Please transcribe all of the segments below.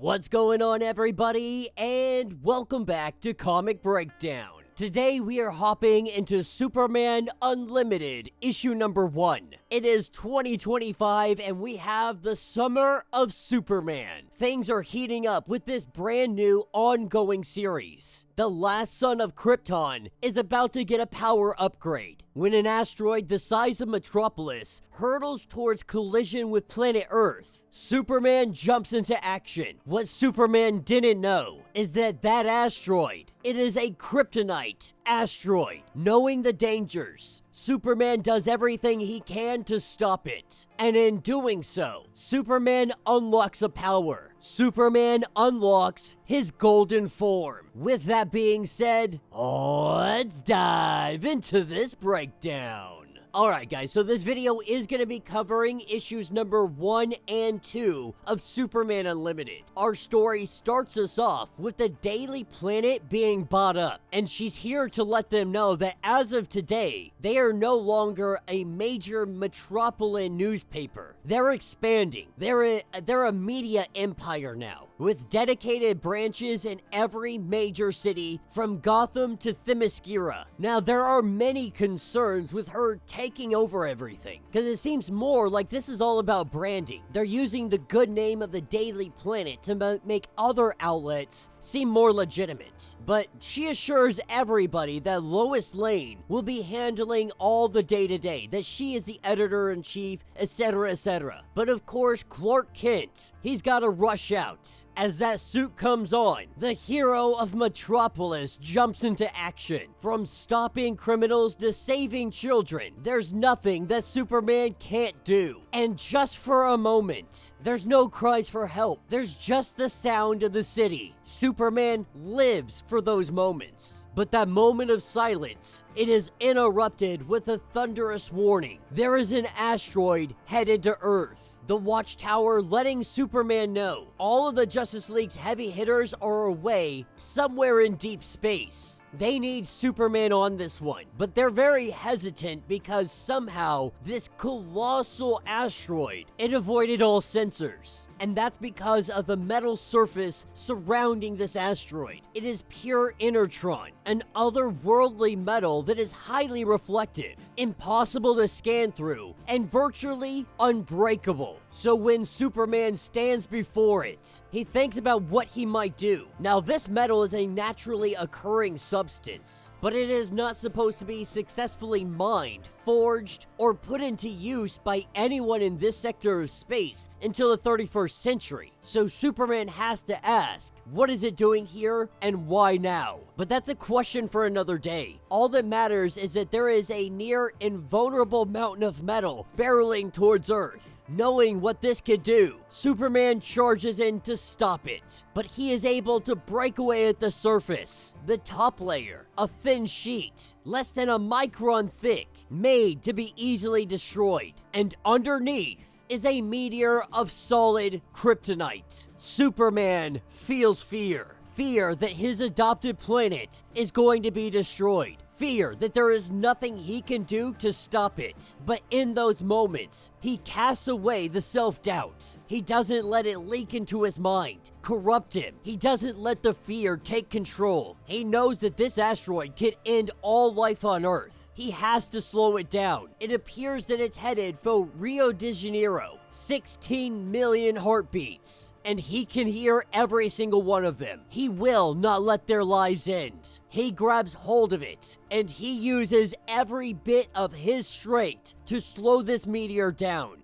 What's going on, everybody, and welcome back to Comic Breakdown. Today we are hopping into Superman Unlimited issue number 1. It is 2025 and we have the Summer of Superman. Things are heating up with this brand new ongoing series. The last son of Krypton is about to get a power upgrade when an asteroid the size of Metropolis hurtles towards collision with planet Earth. Superman jumps into action. What Superman didn't know is that asteroid, it is a Kryptonite asteroid. Knowing the dangers, Superman does everything he can to stop it. And in doing so, Superman unlocks a power. Superman unlocks his golden form. With that being said, let's dive into this breakdown. Alright guys, so this video is going to be covering issues number 1 and 2 of Superman Unlimited. Our story starts us off with the Daily Planet being bought up, and she's here to let them know that as of today, they are no longer a major Metropolis newspaper. They're expanding. They're a media empire now, with dedicated branches in every major city from Gotham to Themyscira. Now, there are many concerns with her taking over everything, because it seems more like this is all about branding. They're using the good name of the Daily Planet to make other outlets seem more legitimate. But she assures everybody that Lois Lane will be handling all the day-to-day, that she is the editor-in-chief, etc., etc. But of course, Clark Kent, he's got to rush out. As that suit comes on, the hero of Metropolis jumps into action. From stopping criminals to saving children, there's nothing that Superman can't do. And just for a moment, there's no cries for help. There's just the sound of the city. Superman lives for those moments. But that moment of silence, it is interrupted with a thunderous warning. There is an asteroid headed to Earth. The Watchtower letting Superman know all of the Justice League's heavy hitters are away somewhere in deep space. They need Superman on this one, but they're very hesitant because somehow this colossal asteroid, it avoided all sensors. And that's because of the metal surface surrounding this asteroid. It is pure inertron, an otherworldly metal that is highly reflective, impossible to scan through, and virtually unbreakable. So when Superman stands before it, he thinks about what he might do. Now, this metal is a naturally occurring substance, but it is not supposed to be successfully mined, forged, or put into use by anyone in this sector of space until the 31st century. So Superman has to ask, what is it doing here and why now? But that's a question for another day. All that matters is that there is a near invulnerable mountain of metal barreling towards Earth. Knowing what this could do, Superman charges in to stop it, but he is able to break away at the surface. The top layer, a thin sheet, less than a micron thick, made to be easily destroyed, and underneath is a meteor of solid kryptonite. Superman feels fear. Fear that his adopted planet is going to be destroyed. Fear that there is nothing he can do to stop it. But in those moments, he casts away the self-doubt. He doesn't let it leak into his mind, corrupt him. He doesn't let the fear take control. He knows that this asteroid could end all life on Earth. He has to slow it down. It appears that it's headed for Rio de Janeiro, 16 million heartbeats. And he can hear every single one of them. He will not let their lives end. He grabs hold of it, and he uses every bit of his strength to slow this meteor down.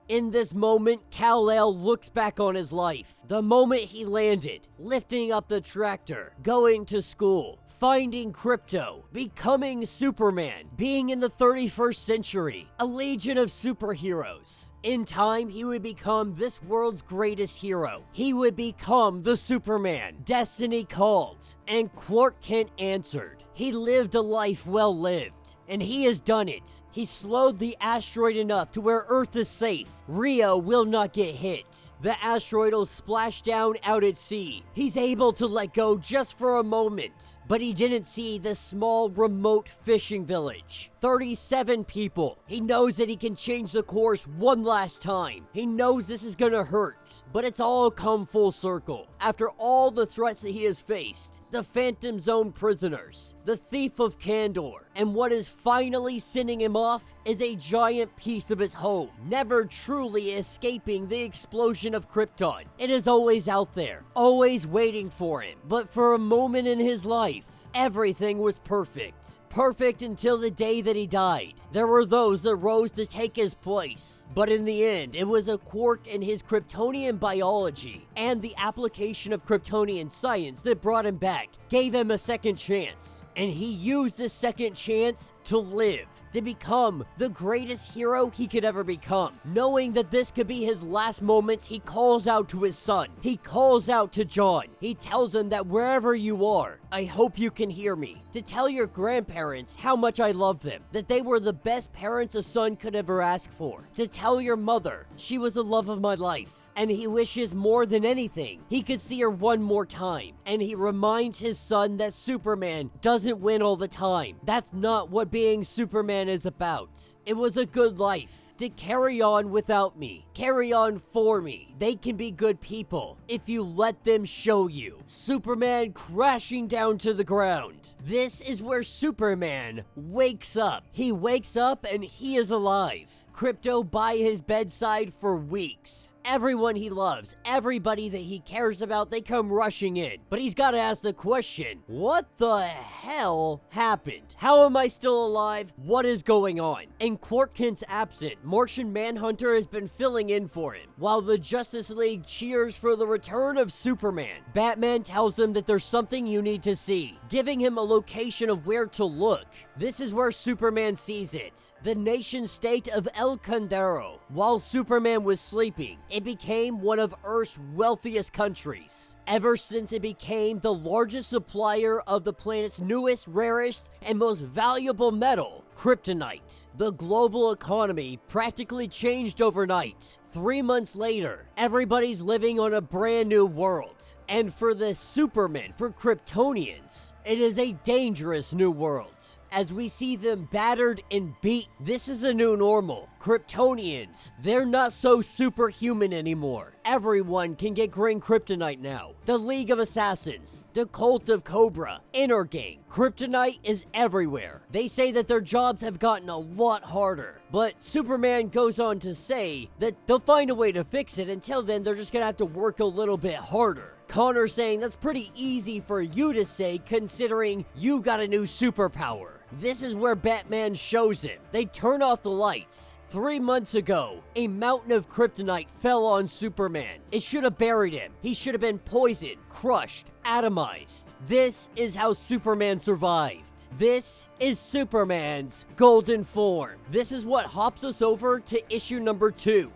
In this moment, Kal-El looks back on his life. The moment he landed, lifting up the tractor, going to school, finding Krypto, becoming Superman, being in the 31st century, a legion of superheroes. In time, he would become this world's greatest hero. He would become the Superman destiny called. And Clark Kent answered. He lived a life well lived, and he has done it. He slowed the asteroid enough to where Earth is safe. Rio will not get hit. The asteroid will splash down out at sea. He's able to let go just for a moment, but he didn't see the small remote fishing village 37 people. He knows that he can change the course one last time. He knows this is gonna hurt, but it's all come full circle. After all the threats that he has faced, the Phantom Zone prisoners, the Thief of Candor, and what is finally sending him off is a giant piece of his home, never truly escaping the explosion of Krypton. It is always out there, always waiting for him, but for a moment in his life, everything was perfect. Perfect until the day that he died. There were those that rose to take his place, but in the end, it was a quirk in his Kryptonian biology and the application of Kryptonian science that brought him back, gave him a second chance, and he used this second chance to live, to become the greatest hero he could ever become. Knowing that this could be his last moments, he calls out to his son. He calls out to John. He tells him that wherever you are, I hope you can hear me. To tell your grandparents how much I love them, that they were the best parents a son could ever ask for. To tell your mother she was the love of my life. And he wishes more than anything he could see her one more time. And he reminds his son that Superman doesn't win all the time. That's not what being Superman is about. It was a good life. To carry on without me, carry on for me. They can be good people if you let them show you. Superman crashing down to the ground. This is where Superman wakes up. He wakes up and he is alive. Krypto by his bedside for weeks. Everyone he loves, everybody that he cares about, they come rushing in. But he's got to ask the question, what the hell happened? How am I still alive? What is going on? In Clark Kent's absent, Martian Manhunter has been filling in for him. While the Justice League cheers for the return of Superman, Batman tells him that there's something you need to see, giving him a location of where to look. This is where Superman sees it. The nation state of El Condado. While Superman was sleeping, it became one of Earth's wealthiest countries. Ever since it became the largest supplier of the planet's newest, rarest, and most valuable metal, Kryptonite. The global economy practically changed overnight. 3 months later, everybody's living on a brand new world. And for the Supermen, for Kryptonians, it is a dangerous new world. As we see them battered and beat, this is the new normal. Kryptonians, they're not so superhuman anymore. Everyone can get green kryptonite now. The League of Assassins, the Cult of Cobra, Inner Gang, kryptonite is everywhere. They say that their jobs have gotten a lot harder. But Superman goes on to say that they'll find a way to fix it. Until then, they're just gonna have to work a little bit harder. Connor saying that's pretty easy for you to say considering you got a new superpower. This is where Batman shows him. They turn off the lights. 3 months ago, a mountain of kryptonite fell on Superman. It should have buried him. He should have been poisoned, crushed, atomized. This is how Superman survived. This is Superman's golden form. This is what hops us over to issue number 2.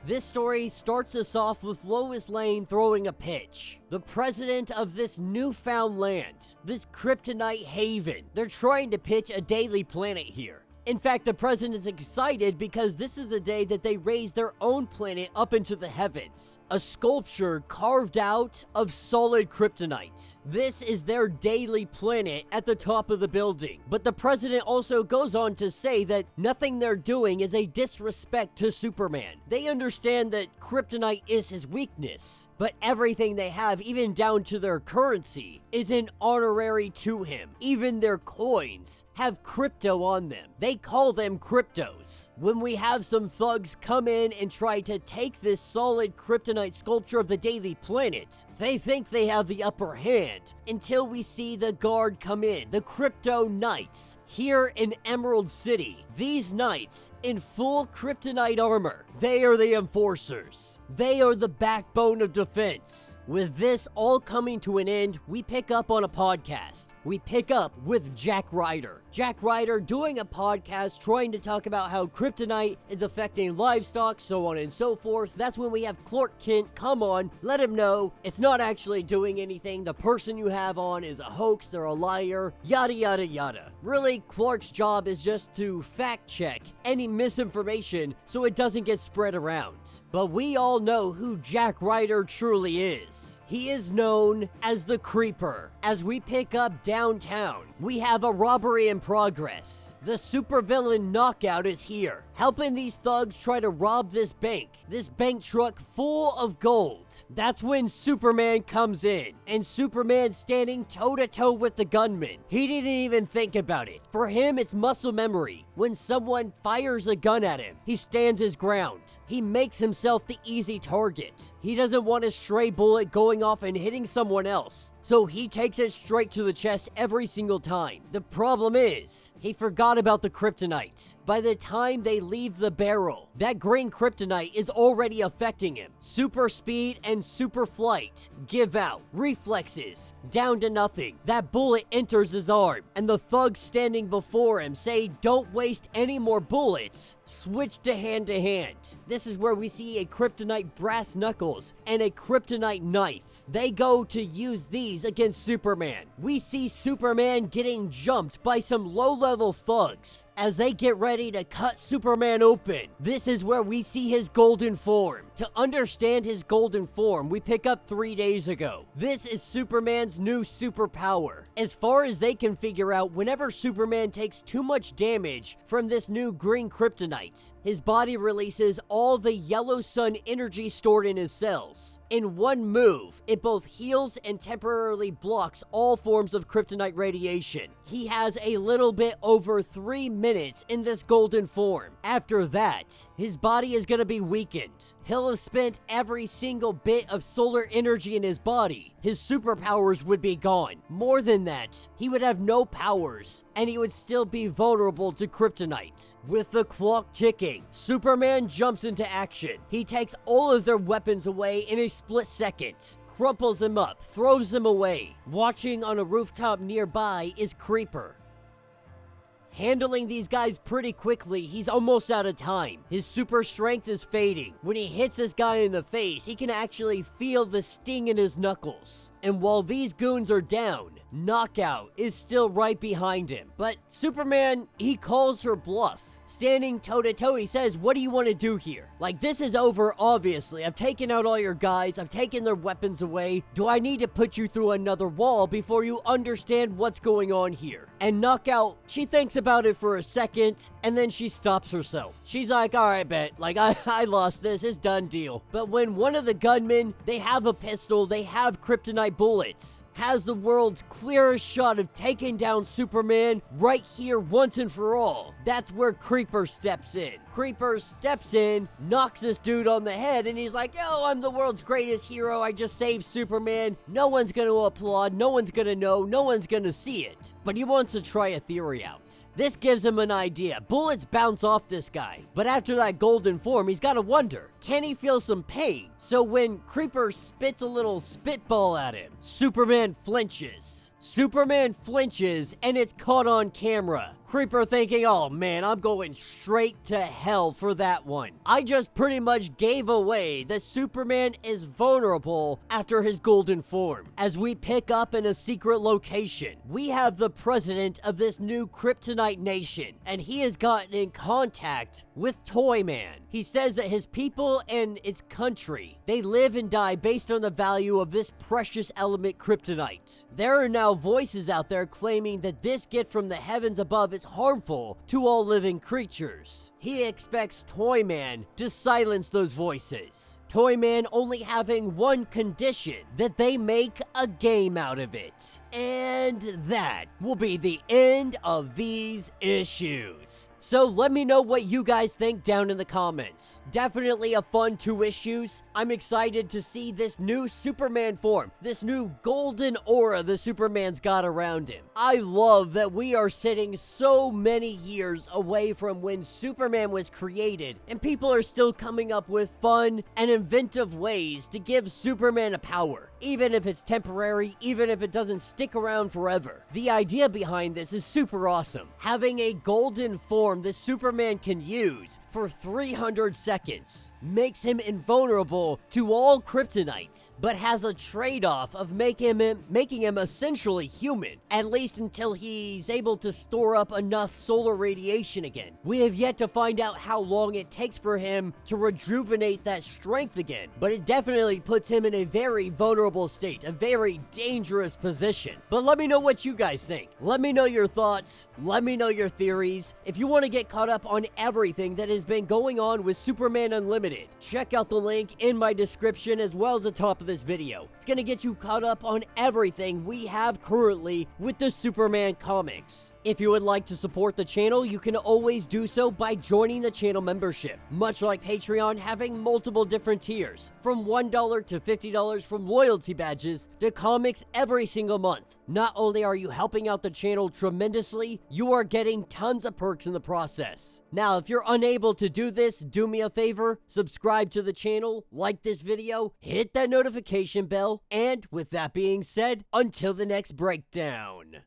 This story starts us off with Lois Lane throwing a pitch. The president of this newfound land, this Kryptonite haven, they're trying to pitch a daily planet here. In fact, the president's excited because this is the day that they raise their own planet up into the heavens. A sculpture carved out of solid kryptonite. This is their daily planet at the top of the building. But the president also goes on to say that nothing they're doing is a disrespect to Superman. They understand that kryptonite is his weakness, but everything they have, even down to their currency, is an honorary to him. Even their coins have crypto on them. They call them cryptos. When we have some thugs come in and try to take this solid kryptonite sculpture of the Daily Planet, they think they have the upper hand until we see the guard come in, the Crypto Knights, here in Emerald City. These knights in full kryptonite armor, they are the enforcers. They are the backbone of defense. With this all coming to an end, we pick up on a podcast. We pick up with Jack Ryder. Jack Ryder doing a podcast trying to talk about how kryptonite is affecting livestock, so on and so forth. That's when we have Clark Kent come on, let him know it's not actually doing anything. The person you have on is a hoax, they're a liar, yada yada yada. Really Basically, Clark's job is just to fact-check any misinformation so it doesn't get spread around. But we all know who Jack Ryder truly is. He is known as the Creeper. As we pick up downtown, we have a robbery in progress. The supervillain Knockout is here, helping these thugs try to rob this bank truck full of gold. That's when Superman comes in, and Superman standing toe-to-toe with the gunman. He didn't even think about it. For him, it's muscle memory. When someone fires a gun at him, he stands his ground. He makes himself the easy target. He doesn't want a stray bullet going off and hitting someone else, so he takes it straight to the chest every single time. The problem is, he forgot about the kryptonite. By the time they leave the barrel, that green kryptonite is already affecting him. Super speed and super flight give out. Reflexes down to nothing. That bullet enters his arm, and the thugs standing before him say, "Don't waste any more bullets." Switch to hand. This is where we see a kryptonite brass knuckles and a kryptonite knife. They go to use these against Superman. We see Superman getting jumped by some low-level thugs as they get ready to cut Superman open. This is where we see his golden form. To understand his golden form, we pick up 3 days ago. This is Superman's new superpower. As far as they can figure out, whenever Superman takes too much damage from this new green kryptonite, his body releases all the yellow sun energy stored in his cells. In one move, it both heals and temporarily blocks all forms of kryptonite radiation. He has a little bit over 3 minutes in this golden form. After that, his body is going to be weakened. He'll have spent every single bit of solar energy in his body. His superpowers would be gone. More than that, he would have no powers, and he would still be vulnerable to kryptonite. With the clock ticking, Superman jumps into action. He takes all of their weapons away in a split second, crumples them up, throws them away. Watching on a rooftop nearby is Creeper. Handling these guys pretty quickly, he's almost out of time. His super strength is fading. When he hits this guy in the face, he can actually feel the sting in his knuckles. And while these goons are down, Knockout is still right behind him. But Superman, he calls her bluff. Standing toe-to-toe, he says, "What do you want to do here? Like, this is over, obviously. I've taken out all your guys. I've taken their weapons away. Do I need to put you through another wall before you understand what's going on here?" And Knockout, she thinks about it for a second, and then she stops herself. She's like, "All right, bet. Like, I lost this. It's done deal." But when one of the gunmen, they have a pistol, they have kryptonite bullets, has the world's clearest shot of taking down Superman right here once and for all, that's where Creeper steps in. Creeper steps in, knocks this dude on the head, and he's like, "Yo, I'm the world's greatest hero. I just saved Superman. No one's gonna applaud. No one's gonna know. No one's gonna see it." But he wants to try a theory out. This gives him an idea. Bullets bounce off this guy, but after that golden form, he's gotta wonder, can he feel some pain? So when Creeper spits a little spitball at him, Superman flinches. Superman flinches, and it's caught on camera. Creeper thinking, "Oh man, I'm going straight to hell for that one. I just pretty much gave away that Superman is vulnerable after his golden form." As we pick up in a secret location, we have the president of this new Kryptonite nation, and he has gotten in contact with Toyman. He says that his people and its country, they live and die based on the value of this precious element Kryptonite. There are now voices out there claiming that this gift from the heavens above is harmful to all living creatures. He expects Toyman to silence those voices. Toyman only having one condition, that they make a game out of it. And that will be the end of these issues. So let me know what you guys think down in the comments. Definitely a fun 2 issues. I'm excited to see this new Superman form, this new golden aura the Superman's got around him. I love that we are sitting so many years away from when Superman was created, and people are still coming up with fun and inventive ways to give Superman a power. even if it's temporary, even if it doesn't stick around forever. The idea behind this is super awesome. Having a golden form that Superman can use for 300 seconds makes him invulnerable to all kryptonite, but has a trade-off of making him essentially human, at least until he's able to store up enough solar radiation again. We have yet to find out how long it takes for him to rejuvenate that strength again, but it definitely puts him in a very vulnerable state, a very dangerous position. But let me know what you guys think. Let me know your thoughts. Let me know your theories. If you want to get caught up on everything that has been going on with Superman Unlimited, check out the link in my description as well as the top of this video. It's going to get you caught up on everything we have currently with the Superman comics. If you would like to support the channel, you can always do so by joining the channel membership. Much like Patreon, having multiple different tiers, from $1 to $50, from loyalty badges to comics every single month. Not only are you helping out the channel tremendously, you are getting tons of perks in the process. Now, if you're unable to do this, do me a favor, subscribe to the channel, like this video, hit that notification bell, and with that being said, until the next breakdown.